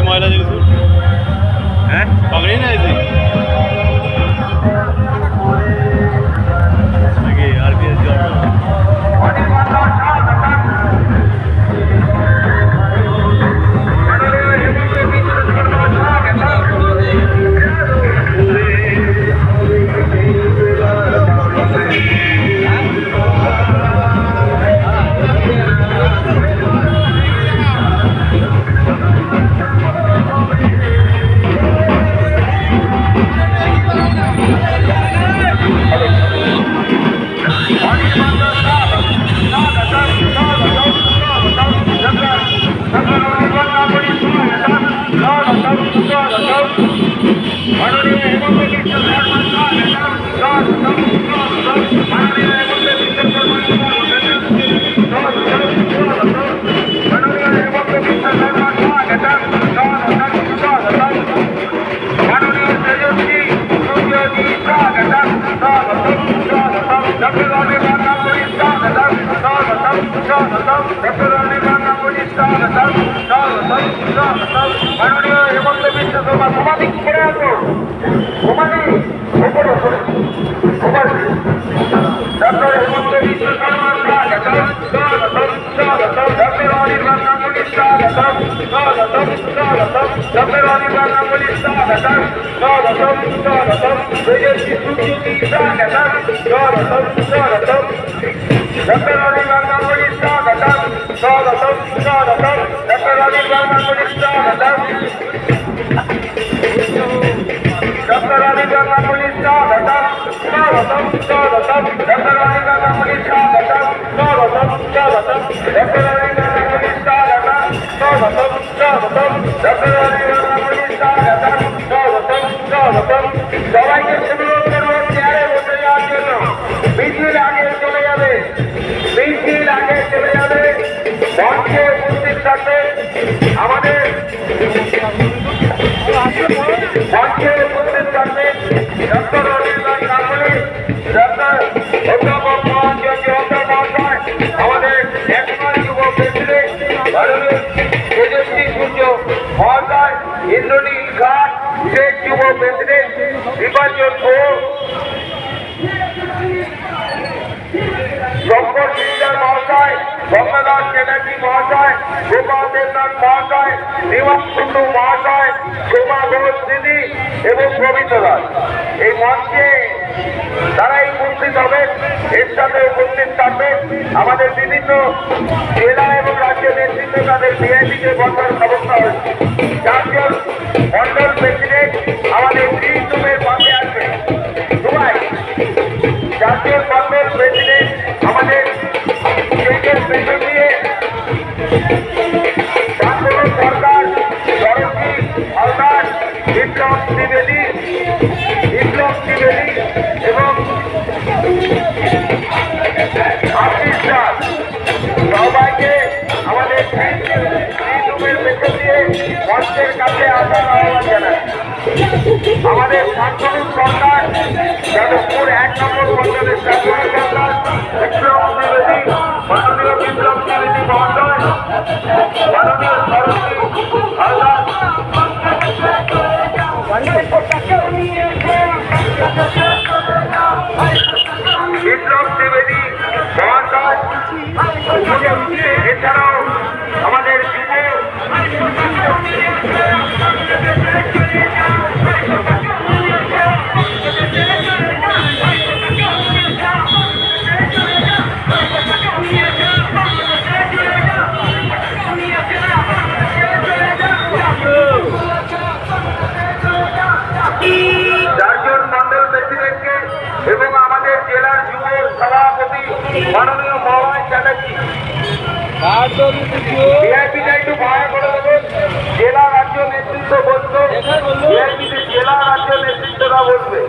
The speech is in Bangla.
ময়লা দেখেছো? হ্যাঁ পাকড়ি না এসে নাকি আর বিএস সবাইকে অনুরোধ করবো চেয়ারে বসে যাওয়ার জন্য। মিছিল আগে চলে যাবে, মিছিল আগে চলে যাবে। মঞ্চে উপস্থিত থাকবে আমাদের মঞ্চে উপস্থিত থাকবে ডক্টর অনির্বাণ গাঙ্গুলি, ডক্টর অধ্যাপক মহাশয়, আমাদের ন্যাশনাল যুব প্রেসিডেন্ট ভারতের তেজস্বী সূর্য মহাশয়, ইন্দ্রনীল ঘাট স্টেট যুব প্রেসিডেন্ট নির্বাচন ঘোষ, শঙ্কর মিত্র মহাশয়, গঙ্গাধর চ্যাটার্জি মহাশয়, গোপাল দেবনাথ মহাশয়, নিবাস কুণ্ডু মহাশয়, সোমা ঘোষ দিদি এবং প্রবীণ দাস এই মঞ্চে তারাই উপস্থিত হবেন। এর সাথে উপস্থিত থাকবেন আমাদের বিভিন্ন জেলা এবং রাজ্য নেতৃত্ব, তাদের ভিআইপিতে বসার ব্যবস্থা হয়েছে। জাতীয় মন্ডল প্রেসিডেন্ট আমাদের গ্রিন রুমের পাশে আসবে। দুবাই জাতীয় মন্ডল প্রেসিডেন্ট আমাদের স্টেজের পেছন দিয়ে শান্তনু সরকার, সরস্বতী হালদার, বিপ্লব ত্রিবেদী এবং আশিস দাস সবাইকে আমাদের গ্রিন রুমের পেছন দিয়ে মঞ্চের কাছে আসার আহ্বান জানায়। আমাদের শান্তনু সরকার, যাদবপুর 1 নম্বর মন্ডলের শান্তনু সরকার, বিপ্লব ত্রিবেদী, মাননীয় বিপ্লব ত্রিবেদী মহোদয়, মাননীয় সরস্বতী হালদার, বিপ্লব ত্রিবেদী মহাশয়, এছাড়াও আমাদের এবং আমাদের জেলার যুব সভাপতি মাননীয় মহারাজ চ্যাটার্জি, ভিআইপিটা একটু ভাড়া করে দেবেন। জেলা রাজ্য নেতৃত্ব বসবে, ভিআইপিতে জেলা রাজ্য নেতৃত্বরা বসবে।